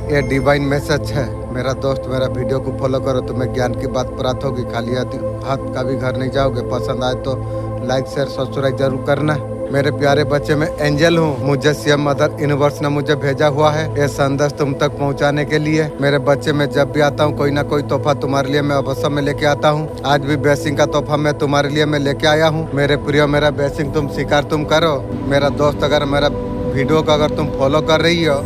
ये divine message है। मेरा दोस्त मेरा वीडियो को फॉलो करो, तुम्हें ज्ञान की बात प्राप्त होगी। खाली हाथ कभी घर नहीं जाओगे। पसंद आए तो लाइक शेयर सब्सक्राइब जरूर करना। मेरे प्यारे बच्चे, मैं एंजल हूँ। मुझे सीएम मदर यूनिवर्स ने मुझे भेजा हुआ है ये संदेश तुम तक पहुँचाने के लिए। मेरे बच्चे, मैं जब भी आता हूँ कोई ना कोई तोहफा तुम्हारे लिए मैं अवश्य में लेके आता हूँ। आज भी ब्लेसिंग का तोहफा मैं तुम्हारे लिए मैं लेके आया हूँ। मेरे प्रिय, मेरा ब्लेसिंग तुम स्वीकार तुम करो। मेरा दोस्त, अगर मेरा वीडियो को अगर तुम फॉलो कर रही हो,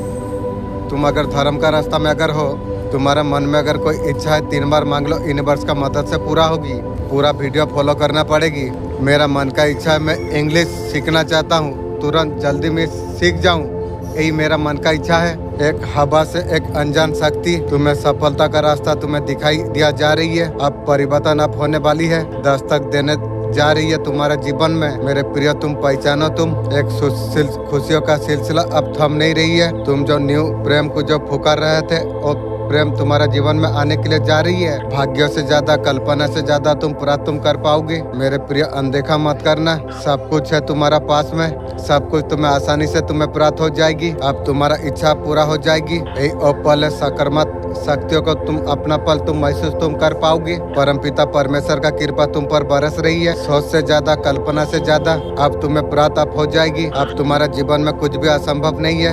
तुम अगर धर्म का रास्ता में अगर हो, तुम्हारे मन में अगर कोई इच्छा है 3 बार मांग लो, यूनिवर्स का मदद से पूरा होगी। पूरा वीडियो फॉलो करना पड़ेगी। मेरा मन का इच्छा है मैं इंग्लिश सीखना चाहता हूँ, तुरंत जल्दी में सीख जाऊँ, यही मेरा मन का इच्छा है। एक हवा से एक अनजान शक्ति तुम्हें सफलता का रास्ता तुम्हें दिखाई दिया जा रही है। अब परिवर्तन अब होने वाली है, दस्तक देने जा रही है तुम्हारे जीवन में। मेरे प्रिय, तुम पहचानो, तुम एक खुशियों का सिलसिला अब थम नहीं रही है। तुम जो न्यू प्रेम को जो पुकार रहे थे, वो प्रेम तुम्हारा जीवन में आने के लिए जा रही है। भाग्यों से ज्यादा, कल्पना से ज्यादा तुम प्राप्त तुम कर पाओगे। मेरे प्रिय, अनदेखा मत करना, सब कुछ है तुम्हारा पास में, सब कुछ तुम्हें आसानी से तुम्हें प्राप्त हो जाएगी। अब तुम्हारा इच्छा पूरा हो जाएगी। यही पल सकारात्मक शक्तियों को तुम अपना पल तुम महसूस तुम कर पाओगे। परमपिता परमेश्वर का कृपा तुम पर बरस रही है। सोच से ज्यादा, कल्पना से ज्यादा अब तुम्हें प्राप्त अब हो जाएगी। अब तुम्हारा जीवन में कुछ भी असंभव नहीं है।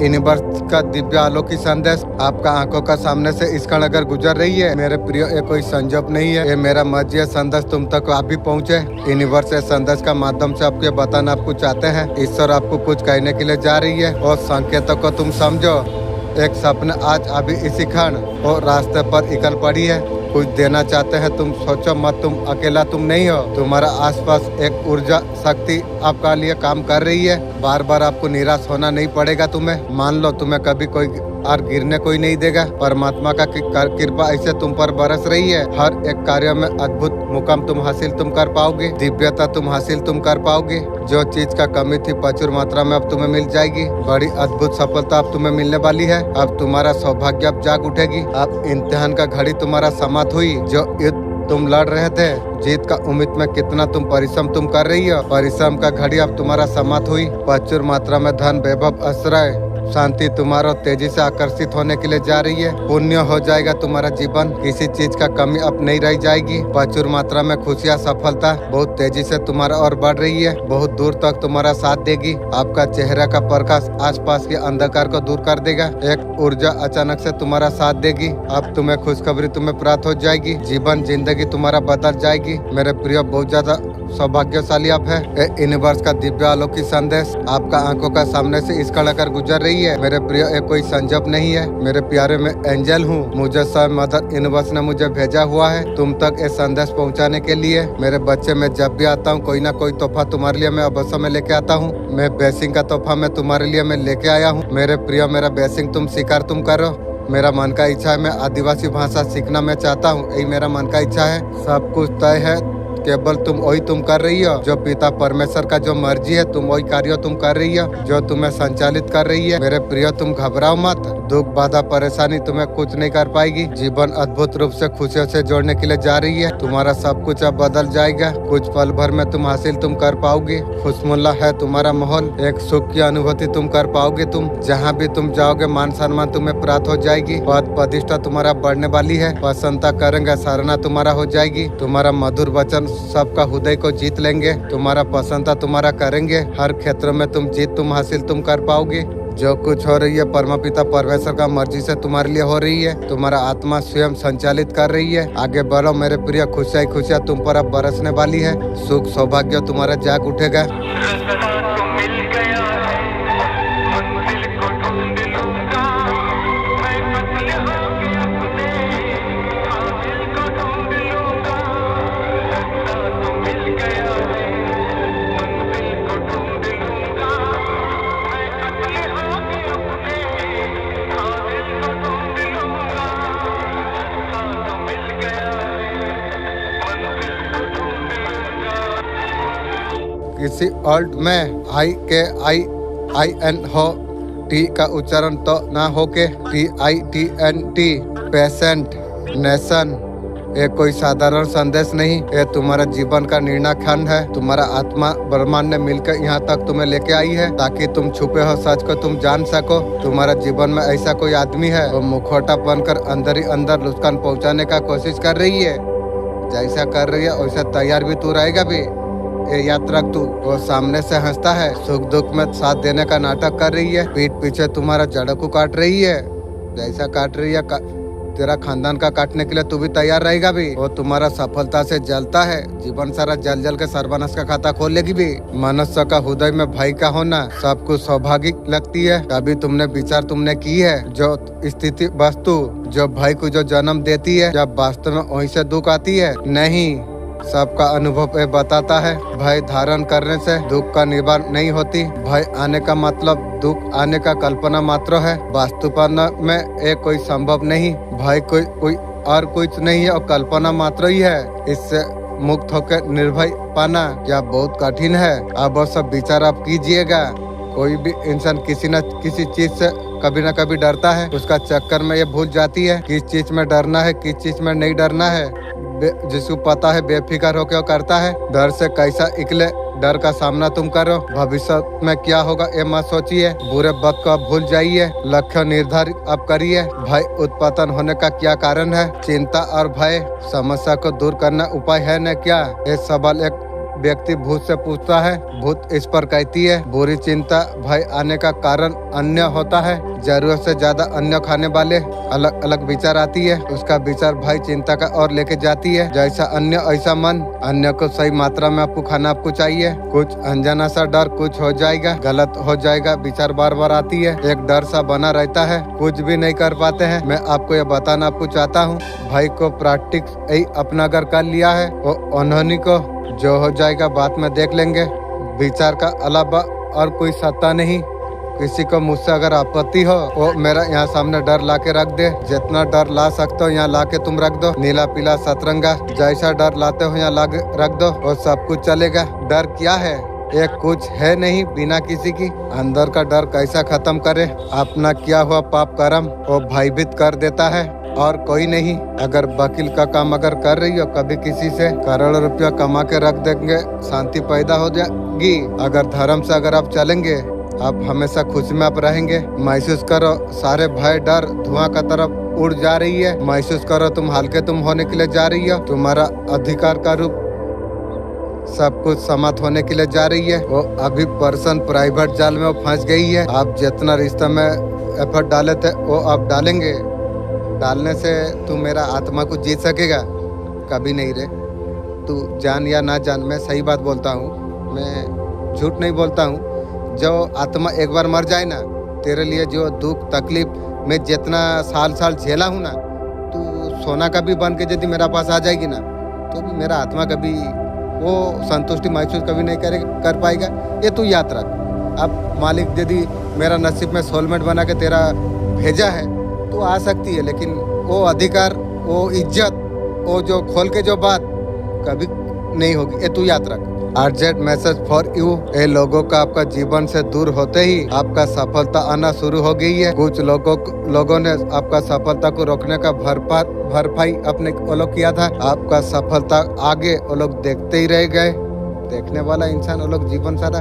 यूनिवर्स का दिव्य अलौकिक संदेश आपका आंखों का सामने से इस क्षण अगर गुजर रही है, मेरे प्रिय, ये कोई संजोग नहीं है, ये मेरा मर्जी है। संदेश तुम तक अभी पहुँचे। यूनिवर्स के संदेश का माध्यम से आपको बताना आपको चाहते हैं। ईश्वर आपको कुछ कहने के लिए जा रही है और संकेतों को तुम समझो। एक सपना आज अभी इसी क्षण और रास्ते पर निकल पड़ी है। कुछ देना चाहते हैं, तुम सोचो मत, तुम अकेला तुम नहीं हो। तुम्हारा आसपास एक ऊर्जा शक्ति आपका लिए काम कर रही है। बार बार आपको निराश होना नहीं पड़ेगा। तुम्हें मान लो, तुम्हें कभी कोई और गिरने कोई नहीं देगा। परमात्मा का कृपा ऐसे तुम पर बरस रही है। हर एक कार्य में अद्भुत मुकाम तुम हासिल तुम कर पाओगे, दिव्यता तुम हासिल तुम कर पाओगे। जो चीज का कमी थी प्रचुर मात्रा में अब तुम्हें मिल जाएगी। बड़ी अद्भुत सफलता अब तुम्हें मिलने वाली है। अब तुम्हारा सौभाग्य अब जाग उठेगी। अब इम्तिहान का घड़ी तुम्हारा समाप्त हुई। जो युद्ध तुम लड़ रहे थे, जीत का उम्मीद में कितना तुम परिश्रम तुम कर रही हो, परिश्रम का घड़ी अब तुम्हारा समाप्त हुई। प्रचुर मात्रा में धन, वैभव, आश्रय, शांति तुम्हारा तेजी से आकर्षित होने के लिए जा रही है। पुण्य हो जाएगा तुम्हारा जीवन, किसी चीज का कमी अब नहीं रह जाएगी। प्रचुर मात्रा में खुशियाँ, सफलता बहुत तेजी से तुम्हारा और बढ़ रही है। बहुत दूर तक तुम्हारा साथ देगी। आपका चेहरा का प्रकाश आसपास के अंधकार को दूर कर देगा। एक ऊर्जा अचानक से तुम्हारा साथ देगी। अब तुम्हें खुशखबरी तुम्हें प्राप्त हो जाएगी। जीवन जिंदगी तुम्हारा बदल जाएगी। मेरे प्रिय, बहुत ज्यादा सौभाग्यशाली आप है। यूनिवर्स का दिव्य अलौकिक संदेश आपका आंखों का सामने से इस कड़ा कर गुजर रही है। मेरे प्रिय, ये कोई संजोग नहीं है। मेरे प्यारे, मैं एंजल हूँ। मुझे सब मदर यूनिवर्स ने मुझे भेजा हुआ है तुम तक ये संदेश पहुँचाने के लिए। मेरे बच्चे, मैं जब भी आता हूँ कोई ना कोई तोहफा तुम्हारे लिए मैं अवश्य में लेके आता हूँ। मैं ब्लेसिंग का तोहफा मैं तुम्हारे लिए मैं लेके आया हूँ। मेरे प्रिय, मेरा ब्लेसिंग तुम स्वीकार तुम करो। मेरा मन का इच्छा है मैं आदिवासी भाषा सीखना मैं चाहता हूँ, यही मेरा मन का इच्छा है। सब कुछ तय है, केवल तुम वही तुम कर रही हो जो पिता परमेश्वर का जो मर्जी है, तुम वही कार्य तुम कर रही हो जो तुम्हें संचालित कर रही है। मेरे प्रिय, तुम घबराओ मत। दुख, बाधा, परेशानी तुम्हें कुछ नहीं कर पाएगी। जीवन अद्भुत रूप से खुशियों से जोड़ने के लिए जा रही है। तुम्हारा सब कुछ अब बदल जाएगा। कुछ पल भर में तुम हासिल तुम कर पाओगे। खुशमुल्ला है तुम्हारा माहौल, एक सुख की अनुभूति तुम कर पाओगे। तुम जहाँ भी तुम जाओगे मान सम्मान तुम्हें प्राप्त हो जाएगी। पद प्रतिष्ठा तुम्हारा बढ़ने वाली है। प्रसन्नता करेंगे, सराहना तुम्हारा हो जाएगी। तुम्हारा मधुर वचन सबका हृदय को जीत लेंगे। तुम्हारा प्रसन्नता तुम्हारा करेंगे। हर क्षेत्र में तुम जीत तुम हासिल तुम कर पाओगे। जो कुछ हो रही है परमपिता परमेश्वर का मर्जी से तुम्हारे लिए हो रही है। तुम्हारा आत्मा स्वयं संचालित कर रही है। आगे बढ़ो मेरे प्रिय, खुशियाँ खुशियाँ तुम पर अब बरसने वाली है। सुख सौभाग्य तुम्हारा जाग उठेगा। किसी ऑल्ट में IKIIN हो, टी का उच्चारण तो ना हो के PITNT, पेशेंट, नेशन, ये कोई साधारण संदेश नहीं, ये तुम्हारा जीवन का निर्णायक खंड है। तुम्हारा आत्मा ब्रह्मांड ने मिलकर यहाँ तक तुम्हें लेके आई है ताकि तुम छुपे हो सच को तुम जान सको। तुम्हारा जीवन में ऐसा कोई आदमी है वो मुखौटा बनकर अंदर ही अंदर नुकसान पहुँचाने का कोशिश कर रही है। जैसा कर रही है वैसा तैयार भी तू रहेगा भी। ये याद रख, तू वो सामने से हंसता है, सुख दुख में साथ देने का नाटक कर रही है, पीठ पीछे तुम्हारा जड़ को काट रही है। जैसा काट रही है तेरा खानदान का काटने के लिए तू भी तैयार रहेगा भी। वो तुम्हारा सफलता से जलता है, जीवन सारा जल जल के सर्वनाश का खाता खोल लेगी भी। मनुष्य का हृदय में भाई का होना सब कुछ सौभाग्य लगती है। कभी तुमने विचार तुमने की है जो स्थिति वस्तु जो भाई को जो जन्म देती है जब वास्तव में वहीं से दुख आती है? नहीं, सबका अनुभव ये बताता है भय धारण करने से दुख का निवारण नहीं होती। भय आने का मतलब दुख आने का कल्पना मात्र है। वास्तुपना में एक कोई संभव नहीं। भय कोई और कुछ नहीं है और कल्पना मात्र ही है। इससे मुक्त होकर निर्भय पाना क्या बहुत कठिन है। अब वो सब विचार आप कीजिएगा। कोई भी इंसान किसी न किसी चीज से कभी न कभी डरता है। उसका चक्कर में ये भूल जाती है किस चीज में डरना है किस चीज में नहीं डरना है। जिसको पता है बेफिक्र होकर वो करता है। डर से कैसा निकले, डर का सामना तुम करो। भविष्य में क्या होगा ये मत सोचिए। बुरे वक्त को आप भूल जाइए। लक्ष्य निर्धारित आप करिए। भय उत्पन्न होने का क्या कारण है? चिंता और भय समस्या को दूर करना उपाय है न क्या? ये सवाल एक व्यक्ति भूत से पूछता है। भूत इस पर कहती है बुरी चिंता भय आने का कारण अन्य होता है। जरूरत से ज्यादा अन्य खाने वाले अलग अलग विचार आती है। उसका विचार भय चिंता का और लेके जाती है। जैसा अन्य ऐसा मन। अन्य को सही मात्रा में आपको खाना आपको चाहिए। कुछ अनजाना सा डर कुछ हो जाएगा गलत हो जाएगा विचार बार बार आती है। एक डर सा बना रहता है, कुछ भी नहीं कर पाते हैं। मैं आपको ये बताना आपको चाहता हूँ भाई को प्रैक्टिस यही अपना अगर कर लिया है वो उन्होंने को जो हो जाएगा बाद में देख लेंगे। विचार का अलावा और कोई सत्ता नहीं। किसी को मुझसे अगर आपत्ति हो वो मेरा यहाँ सामने डर ला के रख दे। जितना डर ला सकते हो यहाँ ला के तुम रख दो। नीला पीला सतरंगा जैसा डर लाते हो यहाँ ला रख दो और सब कुछ चलेगा। डर क्या है? एक कुछ है नहीं बिना किसी की। अंदर का डर कैसा खत्म करे? अपना किया हुआ पाप कर्म वो भयभीत कर देता है और कोई नहीं। अगर वकील का काम अगर कर रही हो कभी किसी से करोड़ों रुपया कमा के रख देंगे शांति पैदा हो जाएगी। अगर धर्म से अगर आप चलेंगे आप हमेशा खुशी में आप रहेंगे। महसूस करो सारे भय डर धुआं का तरफ उड़ जा रही है। महसूस करो तुम हल्के तुम होने के लिए जा रही हो। तुम्हारा अधिकार का रूप सब कुछ समाप्त होने के लिए जा रही है। वो अभी पर्सन प्राइवेट जाल में वो फंस गई है। आप जितना रिश्ता में एफर्ट डाले थे वो आप डालेंगे। डालने से तू मेरा आत्मा को जीत सकेगा? कभी नहीं रे। तू जान या ना जान मैं सही बात बोलता हूँ, मैं झूठ नहीं बोलता हूँ। जो आत्मा एक बार मर जाए ना तेरे लिए जो दुख तकलीफ मैं जितना साल झेला हूँ ना, तू सोना कभी बन के यदि मेरा पास आ जाएगी ना तो भी मेरा आत्मा कभी वो संतुष्टि महसूस कभी नहीं कर पाएगा। ये तू याद रख। अब मालिक यदि मेरा नसीब में सोलमेट बना के तेरा भेजा है तो आ सकती है, लेकिन वो अधिकार वो इज्जत वो जो खोल के जो बात कभी नहीं होगी। ये तू याद रख। Urgent message for you. ये लोगों का आपका जीवन से दूर होते ही आपका सफलता आना शुरू हो गई है। कुछ लोगों ने आपका सफलता को रोकने का भरपाई अपने वो लोग किया था। आपका सफलता आगे वो लोग देखते ही रह गए। देखने वाला इंसान वो लोग जीवन सारा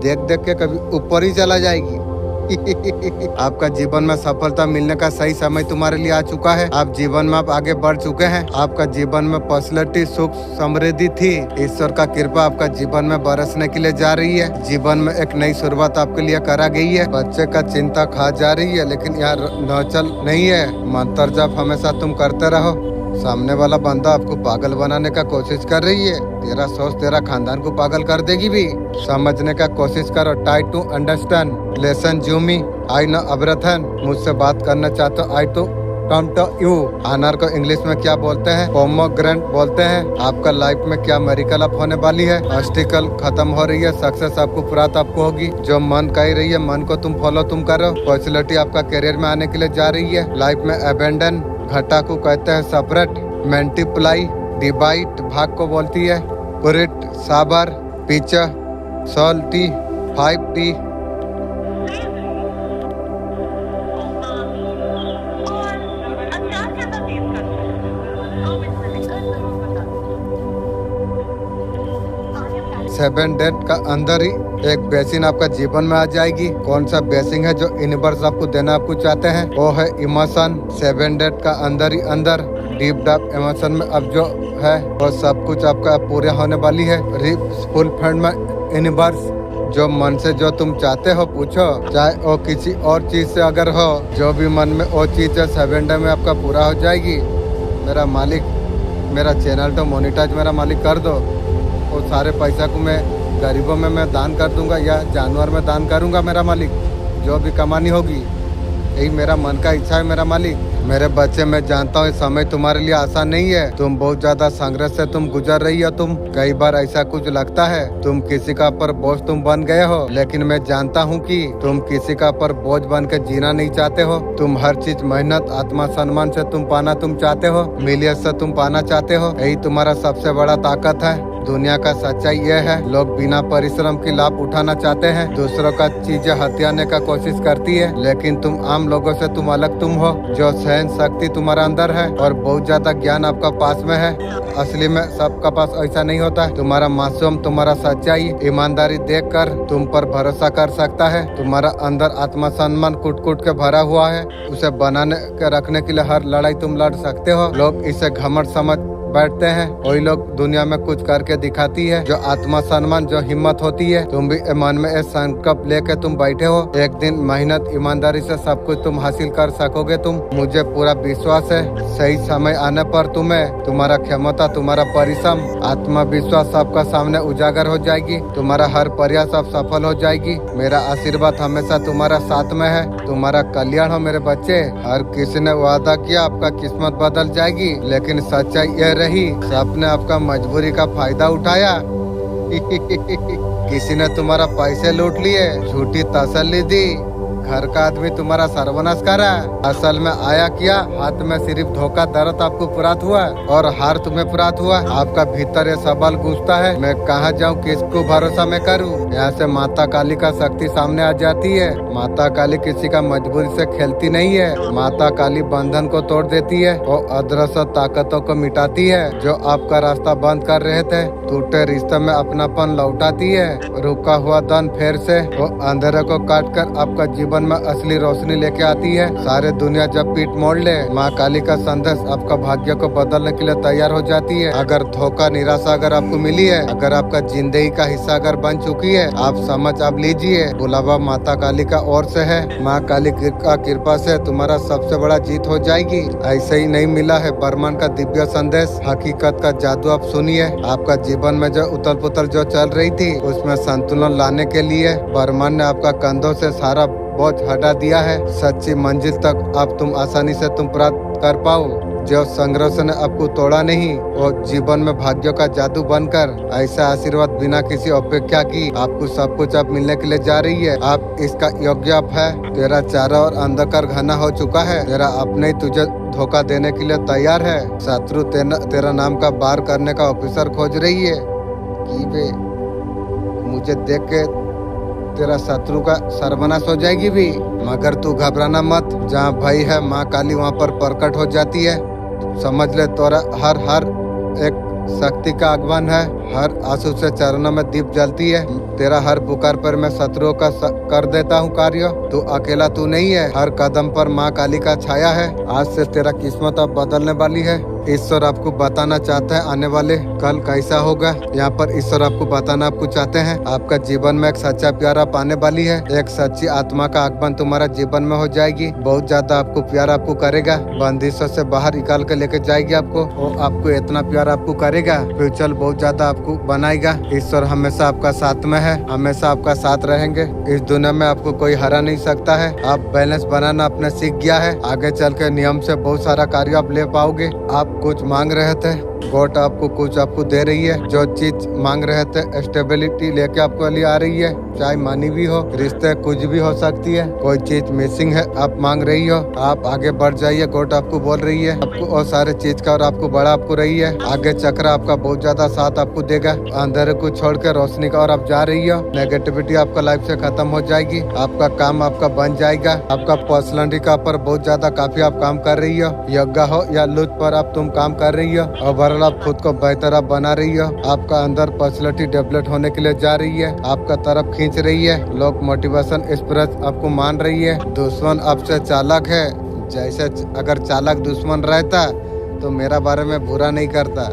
देख देख के कभी ऊपर ही चला जाएगी। आपका जीवन में सफलता मिलने का सही समय तुम्हारे लिए आ चुका है। आप जीवन में आप आगे बढ़ चुके हैं। आपका जीवन में पर्सनैलिटी सुख समृद्धि थी। ईश्वर का कृपा आपका जीवन में बरसने के लिए जा रही है। जीवन में एक नई शुरुआत आपके लिए करा गई है। बच्चे का चिंता खा जा रही है लेकिन यार नौचल नहीं है। मंत्र जप हमेशा तुम करते रहो। सामने वाला बंदा आपको पागल बनाने का कोशिश कर रही है। तेरा सोच तेरा खानदान को पागल कर देगी भी। समझने का कोशिश करो। ट्राई टू अंडरस्टैंड लेसन जूमी आई नो एवरीथिंग। मुझसे बात करना चाहते हो I to come to you. अनार को इंग्लिश में क्या बोलते हैं? पोमोग्रेनेट बोलते हैं। आपका लाइफ में क्या मेरिकल अप होने वाली है? ऑब्स्टिकल खत्म हो रही है। सक्सेस आपको प्राप्त आपको होगी। जो मन कह रही है मन को तुम फॉलो तुम करो। पॉपुलैरिटी आपका करियर में आने के लिए जा रही है। लाइफ में अबेंडन घटा को कहते हैं सेपरेट। मल्टीप्लाई डिवाइड भाग को बोलती है। पुरिट साबर पीछा सॉल्टी 5T। 7 डेट का अंदर ही एक ब्लेसिंग आपका जीवन में आ जाएगी। कौन सा ब्लेसिंग है जो यूनिवर्स आपको देना आपको चाहते हैं? वो है इमोशन। 7 डेट का अंदर ही अंदर डीप डाप इमोशन में अब जो है वो सब कुछ आपका पूरा होने वाली है। फुल फंड में यूनिवर्स जो मन से जो तुम चाहते हो पूछो, चाहे वो किसी और चीज से अगर हो, जो भी मन में वो चीज है 7 डे में आपका पूरा हो जाएगी। मेरा मालिक, मेरा चैनल तो मोनिटाइज मेरा मालिक कर दो। वो सारे पैसा को मैं गरीबों में मैं दान कर दूंगा या जानवर में दान करूंगा मेरा मालिक। जो भी कमानी होगी, यही मेरा मन का इच्छा है मेरा मालिक। मेरे बच्चे, मैं जानता हूँ इस समय तुम्हारे लिए आसान नहीं है। तुम बहुत ज्यादा संघर्ष से तुम गुजर रही हो। तुम कई बार ऐसा कुछ लगता है तुम किसी का पर बोझ तुम बन गए हो, लेकिन मैं जानता हूँ कि तुम किसी का पर बोझ बन के जीना नहीं चाहते हो। तुम हर चीज मेहनत आत्मा सम्मान से तुम पाना तुम चाहते हो, मिलियत से तुम पाना चाहते हो। यही तुम्हारा सबसे बड़ा ताकत है। दुनिया का सच्चाई यह है, लोग बिना परिश्रम की लाभ उठाना चाहते हैं, दूसरों का चीजें हथियाने का कोशिश करती है, लेकिन तुम आम लोगों से तुम अलग तुम हो। जो सहन शक्ति तुम्हारा अंदर है और बहुत ज्यादा ज्ञान आपका पास में है। असली में सबका पास ऐसा नहीं होता है। तुम्हारा मासूम, तुम्हारा सच्चाई, ईमानदारी देखकर तुम पर भरोसा कर सकता है। तुम्हारा अंदर आत्मसम्मान कुट कुट के भरा हुआ है। उसे बनाने के रखने के लिए हर लड़ाई तुम लड़ सकते हो। लोग इसे घमंड समझ बैठते हैं, वही लोग दुनिया में कुछ करके दिखाती है। जो आत्मा सम्मान, जो हिम्मत होती है, तुम भी मन में एक संकल्प लेके तुम बैठे हो, एक दिन मेहनत ईमानदारी से सब कुछ तुम हासिल कर सकोगे। तुम, मुझे पूरा विश्वास है सही समय आने पर तुम्हें तुम्हारा क्षमता, तुम्हारा परिश्रम, आत्मविश्वास सबका सामने उजागर हो जाएगी। तुम्हारा हर प्रयास अब सफल हो जाएगी। मेरा आशीर्वाद हमेशा तुम्हारा साथ में है। तुम्हारा कल्याण हो मेरे बच्चे। हर किसी ने वादा किया आपका किस्मत बदल जाएगी, लेकिन सच्चाई यह रही सबने आपका मजबूरी का फायदा उठाया। किसी ने तुम्हारा पैसे लूट लिए, झूठी तसल्ली दी, घर का आदमी तुम्हारा सर्वनाश करा। असल में आया क्या, हाथ में सिर्फ धोखा दर्द आपको प्राप्त हुआ और हार तुम्हें प्राप्त हुआ। आपका भीतर ये सवाल गूंजता है, मैं कहाँ जाऊँ, किसको भरोसा मैं करूँ। यहाँ से माता काली का शक्ति सामने आ जाती है। माता काली किसी का मजबूरी से खेलती नहीं है। माता काली बंधन को तोड़ देती है, वो अदृश्य ताकतों को मिटाती है जो आपका रास्ता बंद कर रहे थे। टूटे रिश्ते में अपनापन लौटाती है। रुका हुआ धन फिर से वो अंधेरे को काट कर आपका जीवन में असली रोशनी लेके आती है। सारे दुनिया जब पीठ मोड़ ले, माँ काली का संदेश आपका भाग्य को बदलने के लिए तैयार हो जाती है। अगर धोखा, निराशा अगर आपको मिली है, अगर आपका जिंदगी का हिस्सा अगर बन चुकी है, आप समझ आप लीजिए, बुलावा माता काली का ओर से है। माँ काली का कृपा से तुम्हारा सबसे बड़ा जीत हो जाएगी। ऐसे ही नहीं मिला है ब्रह्मांड का दिव्य संदेश, हकीकत का जादू आप सुनिए। आपका जीवन में जो उथल पुथल जो चल रही थी, उसमें संतुलन लाने के लिए ब्रह्मांड ने आपका कंधों से सारा बोझ हटा दिया है। सच्ची मंजिल तक आप तुम आसानी से तुम प्राप्त कर पाओ। जो संघर्ष ने आपको तोड़ा नहीं, वो जीवन में भाग्यों का जादू बनकर ऐसा आशीर्वाद बिना किसी अपेक्षा की आपको सब कुछ अब मिलने के लिए जा रही है। आप इसका योग्य आप है। तेरा चारों ओर अंधकार घना हो चुका है। तेरा अपने ही तुझे धोखा देने के लिए तैयार है। शत्रु तेरा नाम का बार करने का ऑफिसर खोज रही है कि वे मुझे देख के तेरा शत्रु का सर्वनाश हो जाएगी भी। मगर तू घबराना मत, जहाँ भय है माँ काली वहाँ पर प्रकट हो जाती है। समझ ले, तोरा हर एक शक्ति का आगमन है। हर आंसू से चरणों में दीप जलती है। तेरा हर पुकार पर मैं शत्रुओं का कर देता हूँ कार्य। तू अकेला तू नहीं है, हर कदम पर माँ काली का छाया है। आज से तेरा किस्मत अब बदलने वाली है। ईश्वर आपको बताना चाहता है आने वाले कल कैसा होगा। यहाँ पर ईश्वर आपको बताना आपको चाहते हैं, आपका जीवन में एक सच्चा प्यार आप आने वाली है। एक सच्ची आत्मा का आगमन तुम्हारा जीवन में हो जाएगी। बहुत ज्यादा आपको प्यार आपको करेगा, बंदिशों से बाहर निकाल के लेके जाएगी आपको। वो आपको इतना प्यार आपको करेगा, फ्यूचर बहुत ज्यादा आपको बनाएगा। ईश्वर हमेशा आपका साथ में है, हमेशा आपका साथ रहेंगे। इस दुनिया में आपको कोई हरा नहीं सकता है। आप बैलेंस बनाना अपने सीख गया है। आगे चल के नियम से बहुत सारा कार्य आप ले पाओगे। आप कुछ मांग रहे थे, गॉड आपको कुछ आपको दे रही है। जो चीज मांग रहे थे स्टेबिलिटी लेके आपको लिए आ रही है। चाहे मनी भी हो, रिश्ते कुछ भी हो सकती है। कोई चीज मिसिंग है आप मांग रही हो, आप आगे बढ़ जाइए। गॉड आपको बोल रही है आपको और सारे चीज का और आपको बड़ा आपको रही है। आगे चक्र आपका बहुत ज्यादा साथ आपको देगा। अंधेरे को छोड़ के रोशनी का और आप जा रही हो। नेगेटिविटी आपका लाइफ से खत्म हो जाएगी। आपका काम आपका बन जाएगा। आपका पर्सनैलिटी का पर बहुत ज्यादा काफी आप काम कर रही हो। यज्ञ हो या लुच पर आप तुम काम कर रही हो। और ओवरऑल आप खुद को बेहतर आप बना रही हो, आपका अंदर पर्सनैलिटी डेवलप होने के लिए जा रही है, आपका तरफ खींच रही है, लोग मोटिवेशन एक्सप्रेस आपको मान रही है। दुश्मन आपसे चालाक है, जैसे अगर चालाक दुश्मन रहता तो मेरा बारे में बुरा नहीं करता,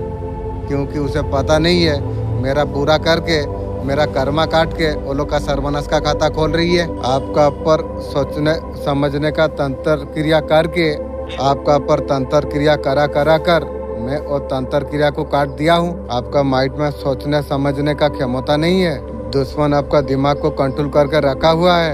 क्योंकि उसे पता नहीं है मेरा बुरा करके मेरा कर्मा काट के वो लोग का सर्वनाश का खाता खोल रही है। आपका ऊपर सोचने समझने का तंत्र क्रिया करके आपका ऊपर तंत्र क्रिया करा कर मैं वो तंत्र क्रिया को काट दिया हूँ। आपका माइंड में सोचने समझने का क्षमता नहीं है। दुश्मन आपका दिमाग को कंट्रोल करके रखा हुआ है।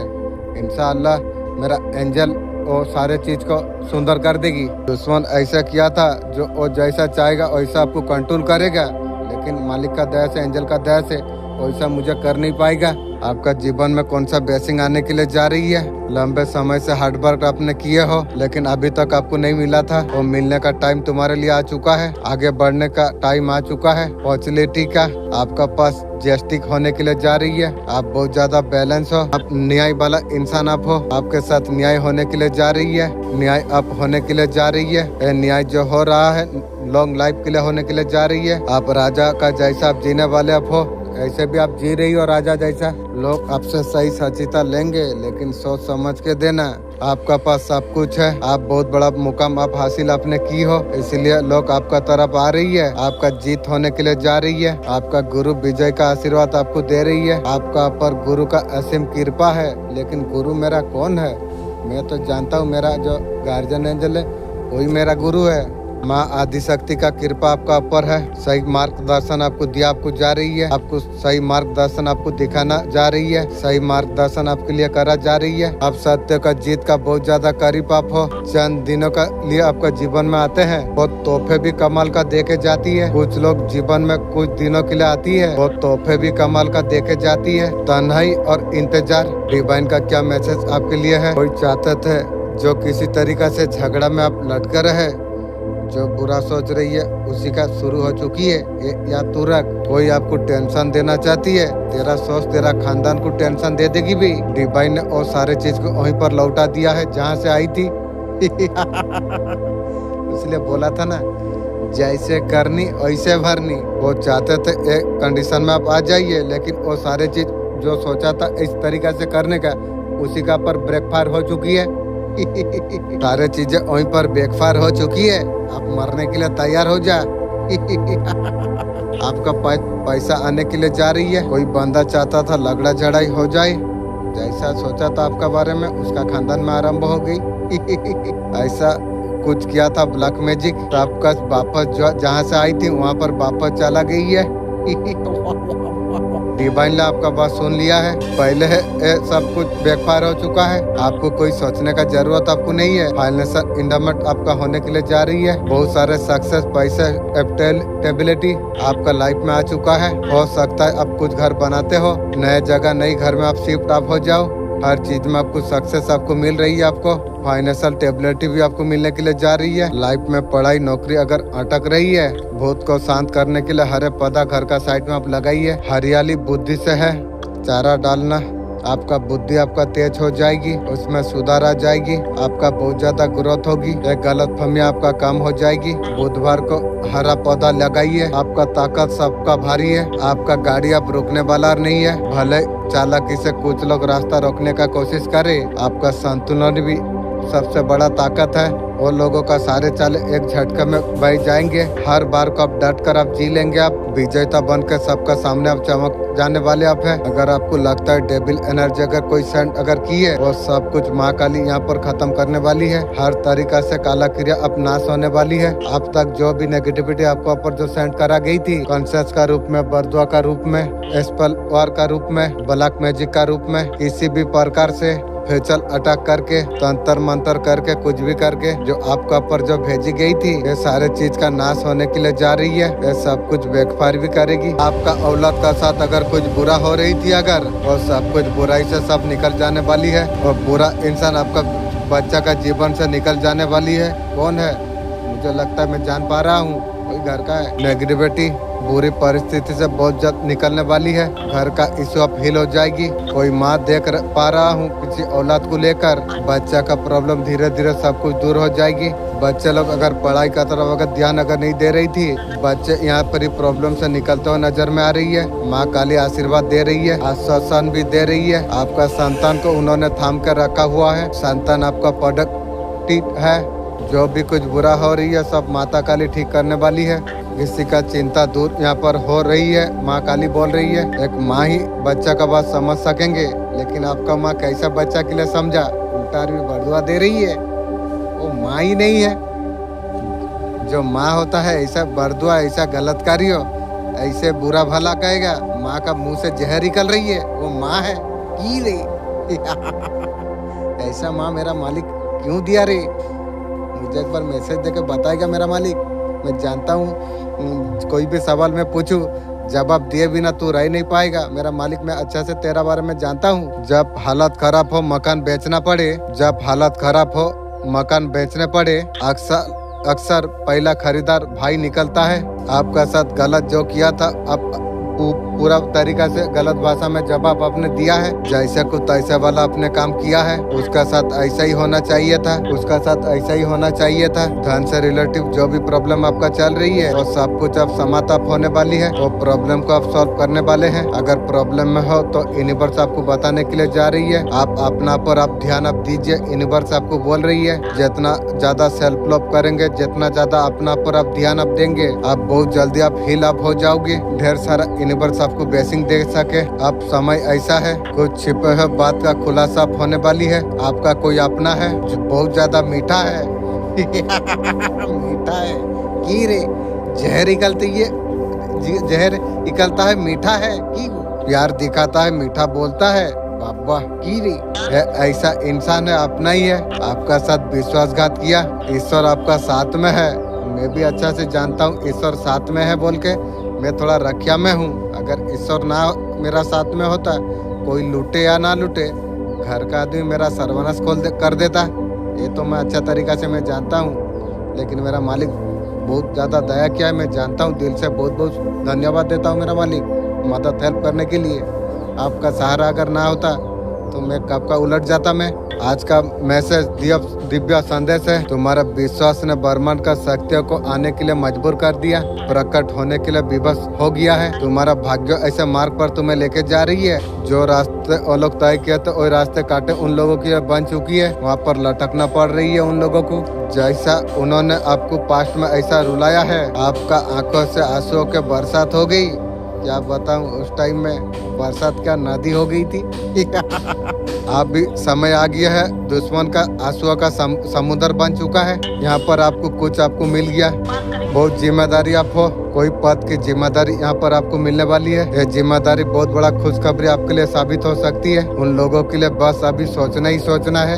इंशाअल्लाह मेरा एंजल वो सारे चीज को सुंदर कर देगी। दुश्मन ऐसा किया था जो वो जैसा चाहेगा वैसा आपको कंट्रोल करेगा, लेकिन मालिक का दया से, एंजल का दया से वैसा मुझे कर नहीं पाएगा। आपका जीवन में कौन सा ब्लेसिंग आने के लिए जा रही है। लंबे समय से हार्डवर्क आपने किए हो, लेकिन अभी तक आपको नहीं मिला था, वो मिलने का टाइम तुम्हारे लिए आ चुका है। आगे बढ़ने का टाइम आ चुका है। पॉपुलैरिटी का आपका पास जस्टिक होने के लिए जा रही है। आप बहुत ज्यादा बैलेंस हो, आप न्याय वाला इंसान आप हो। आपके साथ न्याय होने के लिए जा रही है, न्याय आप होने के लिए जा रही है। ये न्याय जो हो रहा है लॉन्ग लाइफ के लिए होने के लिए जा रही है। आप राजा का जैसा आप जीने वाले आप हो, ऐसे भी आप जी रही हो राजा जैसा। लोग आपसे सही सचिता लेंगे, लेकिन सोच समझ के देना। आपका पास सब कुछ है, आप बहुत बड़ा मुकाम आप हासिल आपने की हो, इसलिए लोग आपका तरफ आ रही है। आपका जीत होने के लिए जा रही है। आपका गुरु विजय का आशीर्वाद आपको दे रही है। आपका पर गुरु का असीम कृपा है। लेकिन गुरु मेरा कौन है? मैं तो जानता हूँ मेरा जो गार्जियन एंजल है वही मेरा गुरु है। माँ आदिशक्ति का कृपा आपका ऊपर है। सही मार्गदर्शन आपको दिया आपको जा रही है। आपको सही मार्गदर्शन आपको दिखाना जा रही है। सही मार्गदर्शन आपके लिए करा जा रही है। आप सत्य का जीत का बहुत ज्यादा करीब आप हो। चंद दिनों का लिए आपका जीवन में आते हैं, बहुत तोहफे भी कमाल का देके जाती है। कुछ लोग जीवन में कुछ दिनों के लिए आती है, बहुत तोहफे भी कमाल का देके जाती है। तन्हाई और इंतजार। डिवाइन का क्या मैसेज आपके लिए है? कोई चाहते थे जो किसी तरीका से झगड़ा में आप लटके रहे, जो बुरा सोच रही है उसी का शुरू हो चुकी है। या तुरंत कोई आपको टेंशन देना चाहती है, तेरा सोच तेरा खानदान को टेंशन दे देगी भी। डिवाइन ने वो सारे चीज को वहीं पर लौटा दिया है जहाँ से आई थी। इसलिए बोला था ना, जैसे करनी वैसे भरनी। वो चाहते थे एक कंडीशन में आप आ जाइए, लेकिन वो सारे चीज जो सोचा था इस तरीका से करने का, उसी का पर ब्रेकफायर हो चुकी है। सारे चीजें वहीं पर बेकफार हो चुकी है। आप मरने के लिए तैयार हो जा। आपका पैसा आने के लिए जा रही है। कोई बंदा चाहता था लगड़ा झड़ाई हो जाए, जैसा सोचा था आपका बारे में उसका खानदान में आरंभ हो गई। ऐसा कुछ किया था ब्लैक मैजिक, तो आपका वापस जहाँ से आई थी वहाँ पर वापस चला गई है। डिवाइन ने आपका बात सुन लिया है। पहले सब कुछ बैकफायर हो चुका है। आपको कोई सोचने का जरूरत आपको नहीं है। फाइनेंशियल इंडमेंट आपका होने के लिए जा रही है। बहुत सारे सक्सेस, पैसे, स्टेबिलिटी आपका लाइफ में आ चुका है। हो सकता है आप कुछ घर बनाते हो, नए जगह नई घर में आप शिफ्ट आप हो जाओ। हर चीज में आपको सक्सेस आपको मिल रही है। आपको फाइनेंशियल स्टेबिलिटी भी आपको मिलने के लिए जा रही है। लाइफ में पढ़ाई नौकरी अगर अटक रही है, भूत को शांत करने के लिए हरे पौधा घर का साइड में आप लगाइए। हरियाली बुद्धि से है, चारा डालना। आपका बुद्धि आपका तेज हो जाएगी, उसमें सुधार आ जाएगी। आपका बहुत ज्यादा ग्रोथ होगी। एक गलतफहमी आपका कम हो जाएगी। बुधवार को हरा पौधा लगाइए। आपका ताकत सबका भारी है। आपका गाड़ी आप रोकने वाला नहीं है। भले चालाकी से कुछ लोग रास्ता रोकने का कोशिश करे, आपका संतुलन भी सबसे बड़ा ताकत है। वो लोगों का सारे चाले एक झटके में बह जाएंगे। हर बार को आप डट कर आप जी लेंगे। आप विजेता बनकर सबका सामने आप चमक जाने वाले आप हैं। अगर आपको लगता है डेबिल एनर्जी अगर कोई सेंड अगर की है, वो सब कुछ माँ काली यहाँ पर खत्म करने वाली है। हर तरीका से काला क्रिया अब नाश होने वाली है। अब तक जो भी नेगेटिविटी आपको ऊपर जो सेंड करा गई थी, कॉन्शियस का रूप में, बरदुआ का रूप में, स्पेल वार का रूप में, ब्लैक मैजिक का रूप में, किसी भी प्रकार से फेचल अटैक करके, तंत्र मंत्र करके, कुछ भी करके जो आपका ऊपर जो भेजी गई थी, ये सारे चीज का नाश होने के लिए जा रही है। ये सब कुछ बैकफायर भी करेगी। आपका औलाद का साथ अगर कुछ बुरा हो रही थी, अगर वो सब कुछ बुराई से सब निकल जाने वाली है। और बुरा इंसान आपका बच्चा का जीवन से निकल जाने वाली है। कौन है? मुझे लगता है मैं जान पा रहा हूँ। कोई घर का है। नेगेटिविटी बुरी परिस्थिति से बहुत जल्द निकलने वाली है। घर का इशू अब हिल हो जाएगी। कोई माँ पा रहा हूँ किसी औलाद को लेकर, बच्चा का प्रॉब्लम धीरे धीरे सब कुछ दूर हो जाएगी। बच्चे लोग अगर पढ़ाई का तरफ अगर ध्यान अगर नहीं दे रही थी, बच्चे यहाँ पर ही प्रॉब्लम से निकलते हुए नजर में आ रही है। माँ काली आशीर्वाद दे रही है, आश्वासन भी दे रही है। आपका संतान को उन्होंने थाम कर रखा हुआ है। संतान आपका प्रोडक्टिव है। जो भी कुछ बुरा हो रही है सब माता काली ठीक करने वाली है। किसी का चिंता दूर यहाँ पर हो रही है। माँ काली बोल रही है। एक माँ ही बच्चा का बात समझ सकेंगे, लेकिन आपका माँ कैसा बच्चा के लिए समझा, उल्टा भी बरदुआ दे रही है। वो माँ ही नहीं है। जो माँ होता है ऐसा बरदुआ, ऐसा गलत कार्य, ऐसे बुरा भला कहेगा। माँ का मुंह से जहर निकल रही है, वो माँ है की रे। ऐसा माँ मेरा मालिक क्यों दिया रे? मुझे एक बार मैसेज देके बताएगा मेरा मालिक। मैं जानता हूँ कोई भी सवाल मैं पूछूं जवाब दिए बिना तू रह नहीं पाएगा मेरा मालिक। मैं अच्छा से तेरा बारे में जानता हूँ। जब हालत खराब हो मकान बेचना पड़े, जब हालत खराब हो मकान बेचने पड़े, अक्सर पहला खरीदार भाई निकलता है। आपका साथ गलत जो किया था अब पूरा तरीका से गलत भाषा में जवाब आपने दिया है। जैसे को तैसे वाला आपने काम किया है, उसका साथ ऐसा ही होना चाहिए था। उसका साथ ऐसा ही होना चाहिए था। धन से रिलेटिव जो भी प्रॉब्लम आपका चल रही है वो सब कुछ अब समाप्त होने वाली है। वो प्रॉब्लम को आप सॉल्व करने वाले हैं। अगर प्रॉब्लम में हो तो यूनिवर्स आपको बताने के लिए जा रही है। आप अपना पर आप ध्यान आप दीजिए। यूनिवर्स आपको बोल रही है जितना ज्यादा सेल्फ लव करेंगे, जितना ज्यादा अपना पर आप ध्यान आप देंगे, आप बहुत जल्दी आप हील अप हो जाओगे। ढेर सारा यूनिवर्स आपको ब्लेसिंग दे सके। अब समय ऐसा है कुछ छिपे हुए बात का खुलासा होने वाली है। आपका कोई अपना है जो बहुत ज्यादा मीठा है। मीठा है की रे? जहर निकलती है, जहर निकलता है मीठा है की? प्यार दिखाता है, मीठा बोलता है, बाबा की रे। ऐसा इंसान है, अपना ही है। आपका साथ विश्वासघात किया, ईश्वर आपका साथ में है। मैं भी अच्छा से जानता हूँ ईश्वर साथ में है बोल के। मैं थोड़ा रखिया में हूँ। अगर ईश्वर ना मेरा साथ में होता, कोई लूटे या ना लूटे, घर का आदमी मेरा सर्वनाश कर देता। ये तो मैं अच्छा तरीका से मैं जानता हूँ। लेकिन मेरा मालिक बहुत ज़्यादा दया किया है, मैं जानता हूँ। दिल से बहुत बहुत धन्यवाद देता हूँ मेरा मालिक, मदद हेल्प करने के लिए। आपका सहारा अगर ना होता तो मैं कब का उलट जाता। मैं आज का मैसेज दिव्य संदेश है। तुम्हारा विश्वास ने ब्रह्मांड का शक्तियों को आने के लिए मजबूर कर दिया, प्रकट होने के लिए विवश हो गया है। तुम्हारा भाग्य ऐसे मार्ग पर तुम्हें लेके जा रही है। जो रास्ते वो लोग तय किए थे वही रास्ते काटे उन लोगों की बन चुकी है। वहाँ पर लटकना पड़ रही है उन लोगों को। जैसा उन्होंने आपको पास्ट में ऐसा रुलाया है, आपका आंखों से आंसुओं के बरसात हो गई। क्या बताऊं, उस टाइम में बरसात क्या नदी हो गई थी। आप भी समय आ गया है। दुश्मन का आंसुओं का समुद्र बन चुका है। यहाँ पर आपको कुछ आपको मिल गया। बहुत जिम्मेदारी आप हो, कोई पद की जिम्मेदारी यहाँ पर आपको मिलने वाली है। यह जिम्मेदारी बहुत बड़ा खुशखबरी आपके लिए साबित हो सकती है। उन लोगों के लिए बस अभी सोचना ही सोचना है।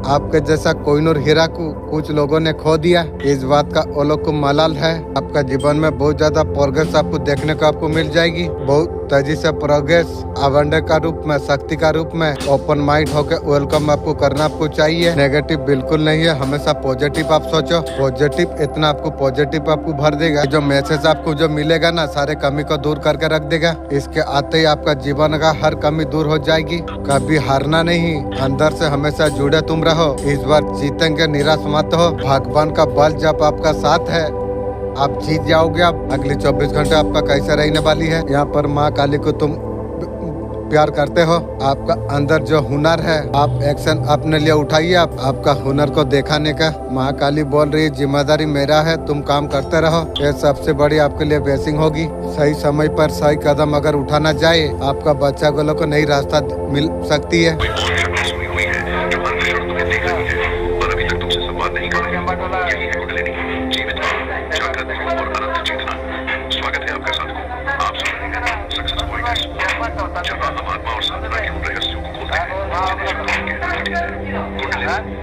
आपके जैसा कोहिनूर हीरा को कुछ लोगों ने खो दिया। इस बात का वो लोग को मलाल है। आपका जीवन में बहुत ज्यादा प्रोग्रेस आपको देखने को आपको मिल जाएगी। बहुत तेजी से प्रोग्रेस अवंडर का रूप में, शक्ति का रूप में ओपन माइंड होकर वेलकम आपको करना आपको चाहिए। नेगेटिव बिल्कुल नहीं है, हमेशा पॉजिटिव आप सोचो। पॉजिटिव इतना आपको पॉजिटिव आपको भर देगा। जो मैसेज आपको जो मिलेगा ना, सारे कमी को दूर करके रख देगा। इसके आते ही आपका जीवन का हर कमी दूर हो जाएगी। कभी हारना नहीं, अंदर से हमेशा जुड़े तुम रहो। इस बार जीतेंगे, निराश मत हो। भगवान का बल जब आपका साथ है आप जीत जाओगे। आप अगले 24 घंटे आपका कैसे रहने वाली है। यहाँ पर माँ काली को तुम प्यार करते हो। आपका अंदर जो हुनर है, आप एक्शन अपने लिए उठाइए। आपका हुनर को दिखाने का माँ काली बोल रही है, जिम्मेदारी मेरा है, तुम काम करते रहो। ये सबसे बड़ी आपके लिए ब्लेसिंग होगी। सही समय पर सही कदम अगर उठाना जाए, आपका बच्चा को नई रास्ता मिल सकती है।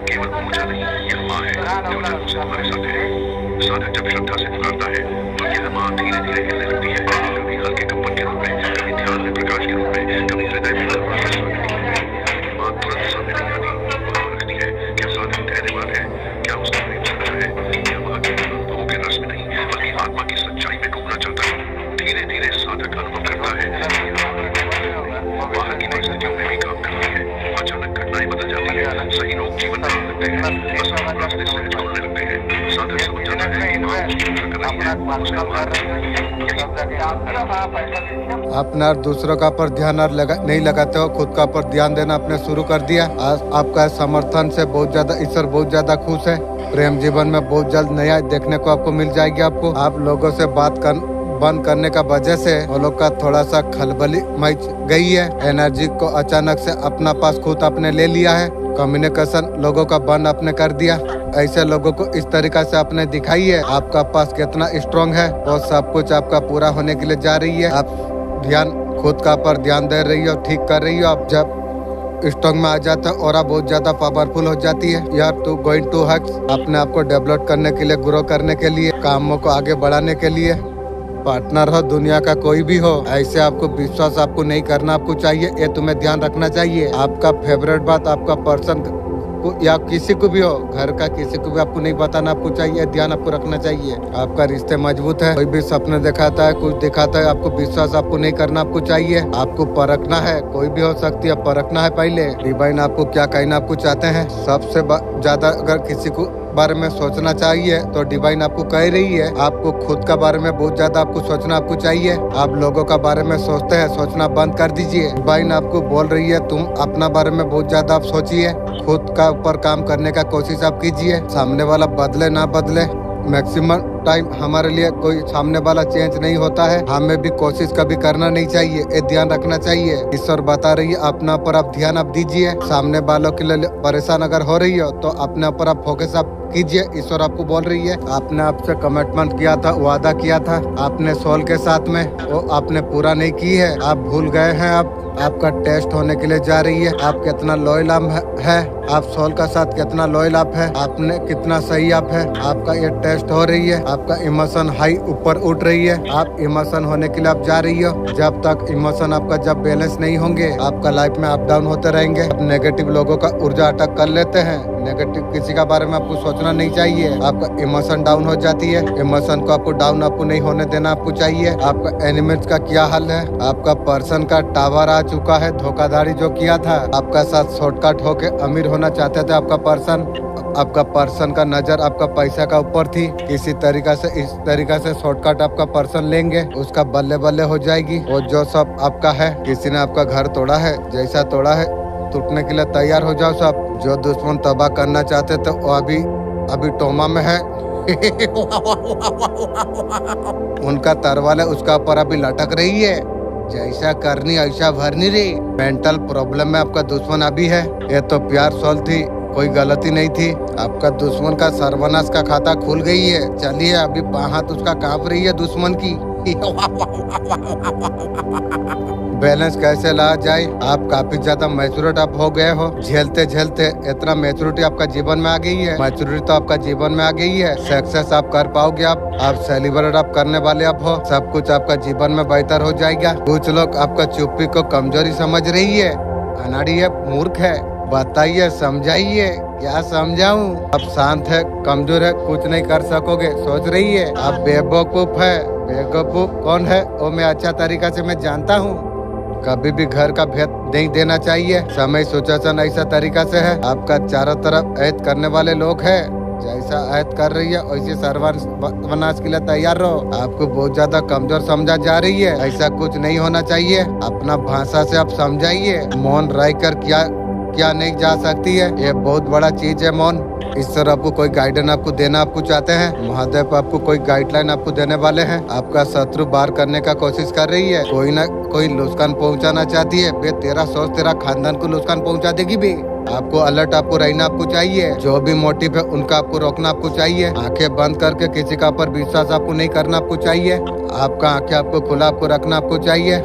केवल पूजा नहीं, यह माँ है जो जन्म से हमारे साथ है। साधक जब श्रद्धा से पुकारता है तो यह माँ धीरे धीरे हिलने लगती है। कभी हल्के कंपन के रूप में, कभी ध्यान में प्रकाश के रूप में, कभी हृदय में माँ तुरंत सामने नहीं आती। वह रखती है क्या साधक धैर्यवान है, क्या उसका प्रेम सच्चा है। यह माँ के अनुभवों के रस में नहीं बल्कि आत्मा की अपना दूसरों का पर ध्यान नहीं लगाते हो, खुद का पर ध्यान देना आपने शुरू कर दिया। आपका समर्थन से बहुत ज्यादा ईश्वर बहुत ज्यादा खुश है। प्रेम जीवन में बहुत जल्द नया देखने को आपको मिल जाएगी। आपको आप लोगों से बात बंद करने का वजह से वो लोग का थोड़ा सा खलबली मच गई है। एनर्जी को अचानक से अपना पास खुद आपने ले लिया है। कम्युनिकेशन लोगों का बंद आपने कर दिया। ऐसे लोगों को इस तरीका से आपने दिखाई है आपका पास कितना स्ट्रांग है और सब कुछ आपका पूरा होने के लिए जा रही है। आप ध्यान खुद का पर ध्यान दे रही हो, ठीक कर रही हो। आप जब स्ट्रांग में आ जाता है और आप बहुत ज्यादा पावरफुल हो जाती है। यार टू गोइंग टू हक्स अपने आप को डेवलप करने के लिए, ग्रो करने के लिए, कामों को आगे बढ़ाने के लिए। पार्टनर हो दुनिया का कोई भी हो, ऐसे आपको विश्वास आपको नहीं करना आपको चाहिए। ये तुम्हें ध्यान रखना चाहिए। आपका फेवरेट बात आपका पर्सन या किसी को भी हो, घर का किसी को भी आपको नहीं बताना आपको चाहिए। ध्यान आपको रखना चाहिए। आपका रिश्ते मजबूत है। कोई भी सपने दिखाता है, कुछ दिखाता है, आपको विश्वास आपको नहीं करना आपको चाहिए। आपको परखना है, कोई भी हो सकती है, परखना है पहले। डिवाइन आपको क्या कहना आपको चाहते हैं। सबसे ज्यादा अगर किसी को बारे में सोचना चाहिए तो डिवाइन आपको कह रही है आपको खुद का बारे में बहुत ज्यादा आपको सोचना आपको चाहिए। आप लोगों का बारे में सोचते हैं, सोचना बंद कर दीजिए। डिवाइन आपको बोल रही है तुम अपना बारे में बहुत ज्यादा आप सोचिए, खुद का ऊपर काम करने का कोशिश आप कीजिए। सामने वाला बदले ना बदले, मैक्सिमम टाइम हमारे लिए कोई सामने वाला चेंज नहीं होता है। हमें भी कोशिश कभी करना नहीं चाहिए, ये ध्यान रखना चाहिए। ईश्वर बता रही है अपना ऊपर आप ध्यान आप दीजिए। सामने वालों के लिए परेशान अगर हो रही हो तो अपने ऊपर आप फोकस आप कीजिए। ईश्वर आपको बोल रही है आपने आपसे कमिटमेंट किया था, वादा किया था आपने सोल के साथ में, वो आपने पूरा नहीं की है। आप भूल गए हैं। आपका टेस्ट होने के लिए जा रही है। आप कितना लॉयल है, आप सोल का साथ कितना लॉयल आप है, आपने कितना सही आप है। आपका ये टेस्ट हो रही है। आपका इमोशन हाई ऊपर उठ रही है। आप इमोशन होने के लिए आप जा रही हो। जब तक इमोशन आपका जब बैलेंस नहीं होंगे आपका लाइफ में अप डाउन होते रहेंगे। आप नेगेटिव लोगों का ऊर्जा अटक कर लेते हैं। नेगेटिव किसी का बारे में आपको सोचना नहीं चाहिए। आपका इमोशन डाउन हो जाती है। इमोशन को आपको डाउन आपको नहीं होने देना आपको चाहिए। आपका एनिमेट्स का क्या हाल है। आपका पर्सन का टावर आ चुका है। धोखाधड़ी जो किया था आपका साथ शॉर्टकट होके अमीर होना चाहते थे आपका पर्सन का नजर आपका पैसा का ऊपर थी। किसी तरीका से इस तरीका से शॉर्टकट आपका पर्सन लेंगे, उसका बल्ले बल्ले हो जाएगी। वो जो सब आपका है, किसी ने आपका घर तोड़ा है, जैसा तोड़ा है टूटने के लिए तैयार हो जाओ सब। जो दुश्मन तबाह करना चाहते थे वो अभी टोमा में है। उनका तरवाले उसका ऊपर अभी लटक रही है। जैसा करनी ऐसा भरनी रे। मेंटल प्रॉब्लम में आपका दुश्मन अभी है। ये तो प्यार सोल थी, कोई गलती नहीं थी। आपका दुश्मन का सर्वनाश का खाता खुल गई है। चलिए अभी हाथ उसका कांप रही है दुश्मन की। बैलेंस कैसे ला जाए। आप काफी ज्यादा मैच्योरिटी आप हो गए हो। झेलते झेलते इतना मैच्योरिटी आपका जीवन में आ गई है। मैच्योरिटी तो आपका जीवन में आ गई है। सक्सेस आप कर पाओगे। आप सेलिब्रेट आप करने वाले आप हो। सब कुछ आपका जीवन में बेहतर हो जाएगा। कुछ लोग आपका चुप्पी को कमजोरी समझ रही है, अनाड़ी है, मूर्ख है। बताइए, समझाइए, क्या समझाऊं। आप शांत है, कमजोर है, कुछ नहीं कर सकोगे सोच रही है। आप बेवकूफ है। बेवकूफ कौन है वो मैं अच्छा तरीका से मैं जानता हूँ। कभी भी घर का भेद नहीं देना चाहिए। समय सुचासन ऐसा तरीका से है। आपका चारों तरफ ऐद करने वाले लोग हैं। जैसा ऐद कर रही है वैसे सर्वनाश के लिए तैयार रहो। आपको बहुत ज्यादा कमजोर समझा जा रही है, ऐसा कुछ नहीं होना चाहिए। अपना भाषा से आप समझाइए। मौन रहकर क्या नहीं जा सकती है। ये बहुत बड़ा चीज है मौन। इस तरह आपको कोई गाइडेंस आपको देना आपको चाहते हैं। महादेव आपको कोई गाइडलाइन आपको देने वाले हैं। आपका शत्रु बाहर करने का कोशिश कर रही है। कोई ना कोई नुकसान पहुंचाना चाहती है। बे तेरा सोच तेरा खानदान को नुकसान पहुंचा देगी बे। आपको अलर्ट आपको रहना आपको चाहिए। जो भी मोटिव है उनका आपको रोकना आपको चाहिए। आंखें बंद करके किसी का पर विश्वास आपको नहीं करना आपको चाहिए। आपका आंखें आपको खुला आपको रखना आपको चाहिए।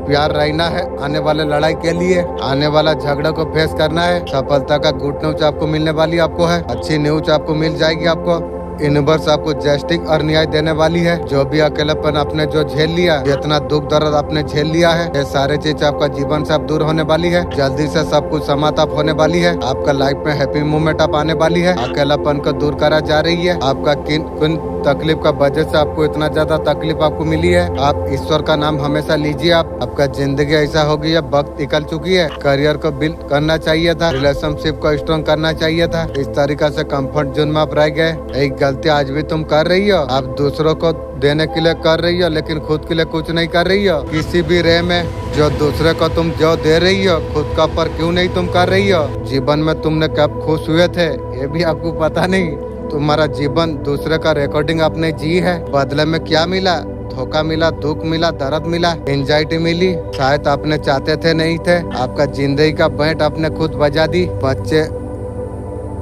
प्यार रहना है आने वाले लड़ाई के लिए। आने वाला झगड़े को फेस करना है। सफलता का गुड न्यूज आपको मिलने वाली आपको है। अच्छी न्यूज आपको मिल जाएगी। आपको यूनिवर्स आपको जस्टिस और न्याय देने वाली है। जो भी अकेलापन आपने जो झेल लिया, जितना दुख दर्द आपने झेल लिया है, ये सारे चीज आपका जीवन से अब दूर होने वाली है। जल्दी से सब कुछ समाप्त होने वाली है। आपका लाइफ में हैप्पी मोमेंट आप आने वाली है। अकेलापन को दूर करा जा रही है। आपका किन तकलीफ का वजह से आपको इतना ज्यादा तकलीफ आपको मिली है, आप ईश्वर का नाम हमेशा लीजिए। आपका जिंदगी ऐसा हो गई है, वक्त निकल चुकी है। करियर को बिल्ड करना चाहिए था, रिलेशनशिप को स्ट्रॉन्ग करना चाहिए था। इस तरीका से कंफर्ट जोन में आप रह गए। एक गलती आज भी तुम कर रही हो। आप दूसरों को देने के लिए कर रही हो, लेकिन खुद के लिए कुछ नहीं कर रही हो। किसी भी रे में जो दूसरे को तुम जो दे रही हो, खुद का पर क्यों नहीं तुम कर रही हो। जीवन में तुमने कब खुश हुए थे ये भी आपको पता नहीं। तुम्हारा जीवन दूसरे का रिकॉर्डिंग आपने जी है। बदले में क्या मिला? धोखा मिला, दुख मिला, दर्द मिला, एंजाइटी मिली। शायद आपने चाहते थे नहीं थे। आपका जिंदगी का बैंड आपने खुद बजा दी। बच्चे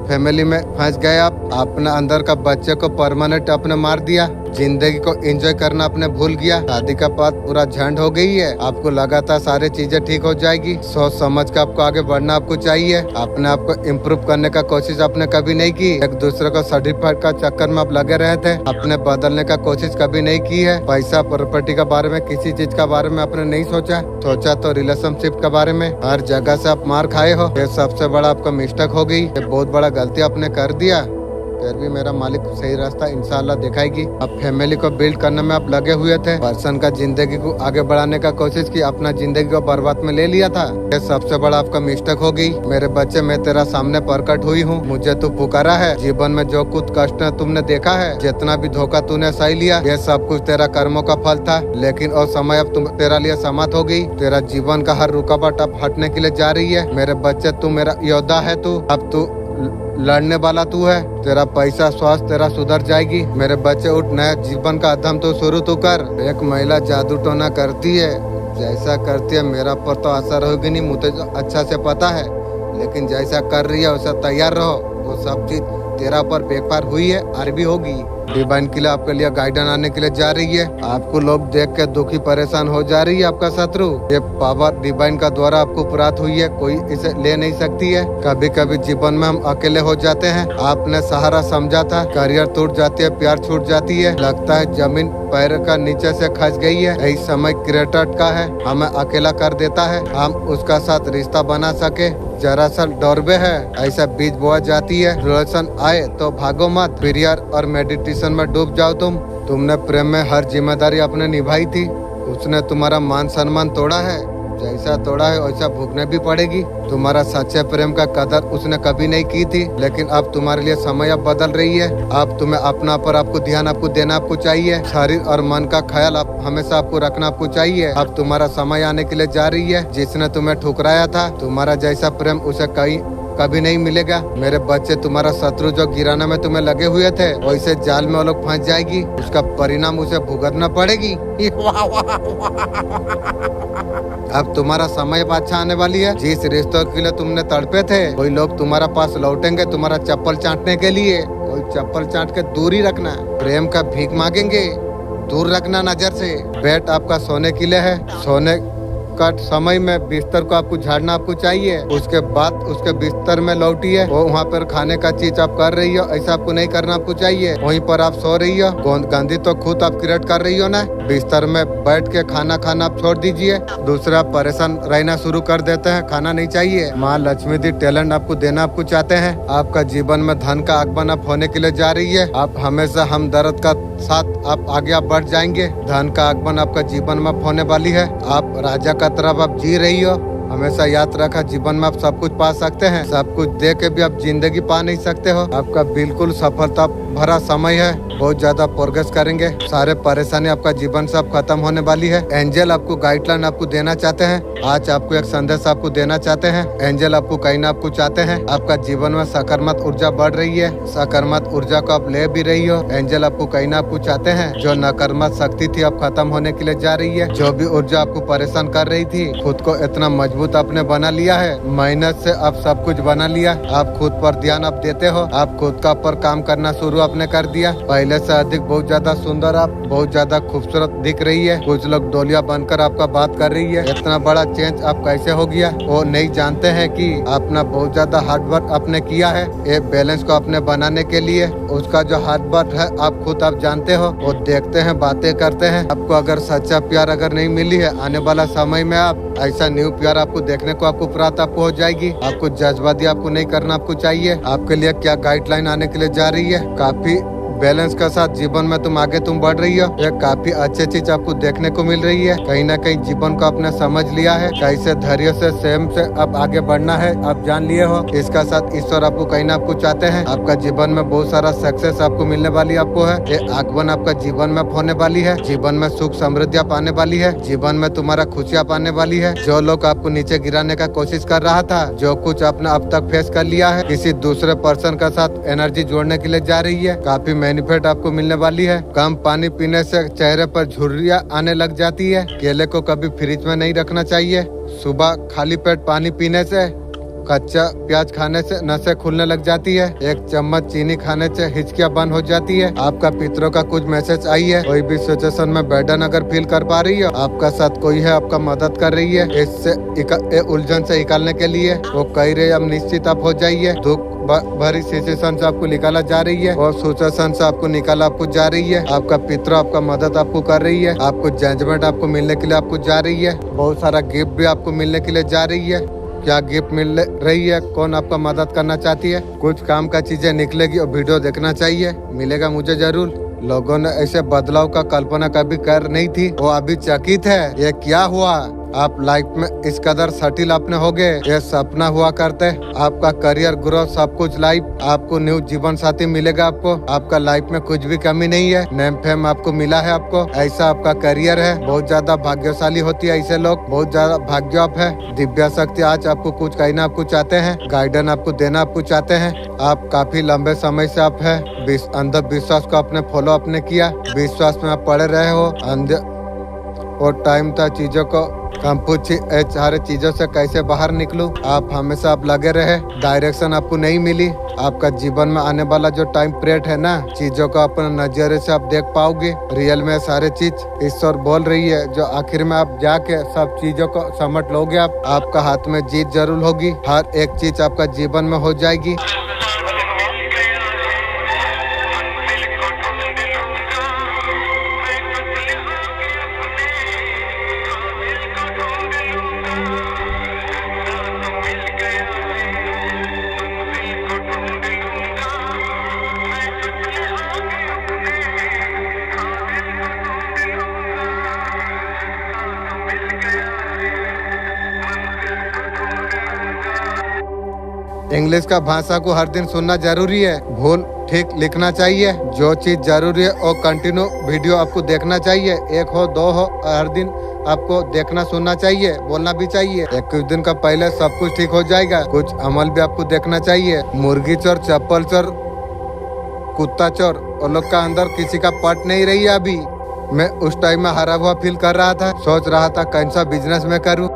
फैमिली में फंस गए। आप अपने अंदर का बच्चे को परमानेंट आपने मार दिया। जिंदगी को एंजॉय करना आपने भूल गया। शादी का बात पूरा झंड हो गई है। आपको लगा था सारी चीजें ठीक हो जाएगी। सोच समझ कर आपको आगे बढ़ना आपको चाहिए। अपने आप को इम्प्रूव करने का कोशिश आपने कभी नहीं की। एक दूसरे को सर्टिफाइड का चक्कर में आप लगे रहे थे। अपने बदलने का कोशिश कभी नहीं की है। पैसा प्रॉपर्टी के बारे में, किसी चीज के बारे में आपने नहीं सोचा तो रिलेशनशिप के बारे में। हर जगह से आप मार खाए हो। ये सबसे बड़ा आपका मिस्टेक हो गई। ये बहुत बड़ा गलती आपने कर दिया। फिर भी मेरा मालिक सही रास्ता इंशाल्लाह दिखाएगी। अब फैमिली को बिल्ड करने में आप लगे हुए थे। पर्सन का जिंदगी को आगे बढ़ाने का कोशिश की, अपना जिंदगी को बर्बाद में ले लिया था। ये सबसे बड़ा आपका मिस्टेक हो गई। मेरे बच्चे, मैं तेरा सामने प्रकट हुई हूँ। मुझे तू पुकारा है। जीवन में जो कुछ कष्ट तुमने देखा है, जितना भी धोखा तूने सही लिया, ये सब कुछ तेरा कर्मों का फल था। लेकिन और समय अब तुम तेरा लिए समाप्त हो गई। तेरा जीवन का हर रुकावट अब हटने के लिए जा रही है। मेरे बच्चे, तू मेरा योद्धा है। तू अब तू लड़ने वाला तू है। तेरा पैसा, स्वास्थ्य तेरा सुधर जाएगी। मेरे बच्चे, उठ, नया जीवन का अध्ययन तो शुरू तू कर। एक महिला जादू टोना करती है, जैसा करती है मेरा पर तो असर होगी नहीं, मुझे तो अच्छा से पता है। लेकिन जैसा कर रही है वैसा तैयार रहो। वो सब चीज तेरा पर बेकार हुई है और भी होगी। डिवाइन के लिए आपके लिए गाइडेंस आने के लिए जा रही है। आपको लोग देख के दुखी परेशान हो जा रही है। आपका शत्रु, ये पावर डिवाइन का द्वारा आपको प्राप्त हुई है। कोई इसे ले नहीं सकती है। कभी कभी जीवन में हम अकेले हो जाते हैं। आपने सहारा समझा था, करियर टूट जाती है, प्यार छूट जाती है, लगता है जमीन पैर का नीचे से खस गई है। यही समय क्रिएटर का है, हमें अकेला कर देता है। हम उसका साथ रिश्ता बना सके दरअसल डरबे है। ऐसा बीज बोआ जाती है। रिलेशन आए तो भागो मत। प्रेयर और मेडिटेशन में डूब जाओ। तुमने प्रेम में हर जिम्मेदारी अपने निभाई थी। उसने तुम्हारा मान सम्मान तोड़ा है। जैसा तोड़ा है वैसा भुगतने भी पड़ेगी। तुम्हारा सच्चे प्रेम का कदर उसने कभी नहीं की थी। लेकिन अब तुम्हारे लिए समय अब बदल रही है। अब तुम्हें अपना पर आपको ध्यान आपको देना आपको चाहिए। शरीर और मन का ख्याल आप हमेशा आपको रखना आपको चाहिए। अब तुम्हारा समय आने के लिए जा रही है। जिसने तुम्हें ठुकराया था, तुम्हारा जैसा प्रेम उसे कभी नहीं मिलेगा। मेरे बच्चे, तुम्हारा शत्रु जो गिराने में तुम्हें लगे हुए थे, वैसे जाल में वो लोग फंस जाएगी। उसका परिणाम उसे भुगतना पड़ेगी। अब तुम्हारा समय अच्छा आने वाली है। जिस रिश्तों के लिए तुमने तड़पे थे, कोई लोग तुम्हारा पास लौटेंगे तुम्हारा चप्पल चाटने के लिए। कोई चप्पल चाट के दूर ही रखना। प्रेम का भीख मांगेंगे, दूर रखना नजर से। बेड आपका सोने के लिए है। सोने का समय में बिस्तर को आपको झाड़ना आपको चाहिए। उसके बाद उसके बिस्तर में लौटिए। वो वहाँ पर खाने का चीज आप कर रही हो, ऐसा आपको नहीं करना आपको चाहिए। वहीं पर आप सो रही हो, गंदी तो खुद आप क्रिएट कर रही हो ना। बिस्तर में बैठ के खाना खाना आप छोड़ दीजिए। दूसरा परेशान रहना शुरू कर देते हैं, खाना नहीं चाहिए। माँ लक्ष्मी दी टैलेंट आपको देना आपको चाहते हैं। आपका जीवन में धन का आगमन आप होने के लिए जा रही है। आप हमेशा हम दर्द का साथ आप आगे आप बढ़ जाएंगे। धन का आगमन आपका जीवन में होने वाली है। आप राजा का तरफ आप जी रही हो। हमेशा याद रखा, जीवन में आप सब कुछ पा सकते हैं। सब कुछ दे के भी आप जिंदगी पा नहीं सकते हो। आपका बिल्कुल सफलता भरा समय है। बहुत ज्यादा प्रोग्रेस करेंगे। सारे परेशानी आपका जीवन से अब खत्म होने वाली है। एंजल आपको गाइडलाइन आपको देना चाहते हैं। आज आपको एक संदेश आपको देना चाहते हैं। एंजल आपको कहना आपको चाहते हैं। आपका जीवन में सकारात्मक ऊर्जा बढ़ रही है। सकारात्मक ऊर्जा को आप ले भी रही हो। एंजल आपको कहना आपको चाहते हैं, जो नकारात्मक शक्ति थी अब खत्म होने के लिए जा रही है। जो भी ऊर्जा आपको परेशान कर रही थी, खुद को इतना मजबूत आपने बना लिया है। मेहनत से आप सब कुछ बना लिया। आप खुद पर ध्यान आप देते हो। आप खुद का पर काम करना शुरू आपने कर दिया। पहले से अधिक बहुत ज्यादा सुंदर, आप बहुत ज्यादा खूबसूरत दिख रही है। कुछ लोग डोलिया बनकर आपका बात कर रही है। इतना बड़ा चेंज आप कैसे हो गया, वो नहीं जानते हैं कि अपना बहुत ज्यादा हार्ड वर्क आपने किया है। ये बैलेंस को अपने बनाने के लिए उसका जो हार्ड वर्क है आप खुद आप जानते हो। वो देखते हैं, बातें करते हैं। आपको अगर सच्चा प्यार अगर नहीं मिली है, आने वाला समय में आप ऐसा न्यू प्यार आपको देखने को आपको प्राप्त आपको हो जाएगी। आपको जज्बाती आपको नहीं करना आपको चाहिए। आपके लिए क्या गाइडलाइन आने के लिए जा रही है, काफी बैलेंस के साथ जीवन में तुम आगे बढ़ रही हो। ये काफी अच्छी चीज आपको देखने को मिल रही है। कहीं ना कहीं जीवन को आपने समझ लिया है, कैसे धैर्य से सेम से अब आगे बढ़ना है आप जान लिए हो। इसका साथ ईश्वर आपको कहीं ना आपको चाहते हैं। आपका जीवन में बहुत सारा सक्सेस आपको मिलने वाली आपको है। ये आगमन आपका जीवन में होने वाली है। जीवन में सुख समृद्धियाँ पाने वाली है। जीवन में तुम्हारा खुशियाँ पाने वाली है। जो लोग आपको नीचे गिराने का कोशिश कर रहा था, जो कुछ आपने अब तक फेस कर लिया है, किसी दूसरे पर्सन के साथ एनर्जी जोड़ने के लिए जा रही है। काफी बेनिफिट आपको मिलने वाली है। कम पानी पीने से चेहरे पर झुर्रियाँ आने लग जाती है। केले को कभी फ्रिज में नहीं रखना चाहिए। सुबह खाली पेट पानी पीने से, कच्चा प्याज खाने से नसें खुलने लग जाती है। एक चम्मच चीनी खाने से हिचकियाँ बंद हो जाती है। आपका पितरों का कुछ मैसेज आई है। कोई भी सिचुएशन में बर्डन अगर फील कर पा रही हो, आपका साथ कोई है, आपका मदद कर रही है। इससे उलझन से निकालने के लिए वो कह रहे अब निश्चित आप हो जाइए। दुख भरी सिचुएशन से आपको निकाला जा रही है और सिचुएशन से आपको निकाला आपको जा रही है। आपका पितरों आपका मदद आपको कर रही है। आपको जजमेंट आपको मिलने के लिए आपको जा रही है। बहुत सारा गिफ्ट भी आपको मिलने के लिए जा रही है। क्या गिफ्ट मिल रही है, कौन आपका मदद करना चाहती है, कुछ काम का चीजें निकलेगी और वीडियो देखना चाहिए, मिलेगा मुझे जरूर। लोगों ने ऐसे बदलाव का कल्पना कभी कर नहीं थी, वो अभी चकित है। ये क्या हुआ, आप लाइफ में इस कदर सटिल अपने हो गए। ये सपना हुआ करते, आपका करियर ग्रोथ सब कुछ लाइफ, आपको न्यू जीवन साथी मिलेगा। आपका लाइफ में कुछ भी कमी नहीं है। नेम फेम आपको मिला है। आपको ऐसा आपका करियर है। बहुत ज्यादा भाग्यशाली होती है ऐसे लोग, बहुत ज्यादा भाग्यवान है। दिव्य शक्ति आज आपको कुछ कहना आपको चाहते हैं, गाइडेंस आपको देना आपको चाहते हैं। आप काफी लंबे समय से आप है अंधविश्वास को आपने फॉलो आपने किया, विश्वास में आप पड़े रहे हो। और टाइम था चीजों को हम पूछी सारे चीजों से कैसे बाहर निकलूं। आप हमेशा आप लगे रहे, डायरेक्शन आपको नहीं मिली। आपका जीवन में आने वाला जो टाइम पीरियड है ना, चीजों को अपने नजरिए से आप देख पाओगे। रियल में सारे चीज ईश्वर बोल रही है, जो आखिर में आप जाके सब चीजों को समझ लोगे। आपका हाथ में जीत जरूर होगी। हर एक चीज आपका जीवन में हो जाएगी। इंग्लिश का भाषा को हर दिन सुनना जरूरी है। भूल ठीक लिखना चाहिए। जो चीज जरूरी है वो कंटिन्यू वीडियो आपको देखना चाहिए। एक हो दो हो, हर दिन आपको देखना सुनना चाहिए, बोलना भी चाहिए। एक कुछ दिन का पहले सब कुछ ठीक हो जाएगा। कुछ अमल भी आपको देखना चाहिए। मुर्गी चोर, चप्पल चोर, कुत्ता चोर, वो लोग का अंदर किसी का पट नहीं रही है। अभी मैं उस टाइम में हरा हुआ फील कर रहा था, सोच रहा था कौन सा बिजनेस में करूँ।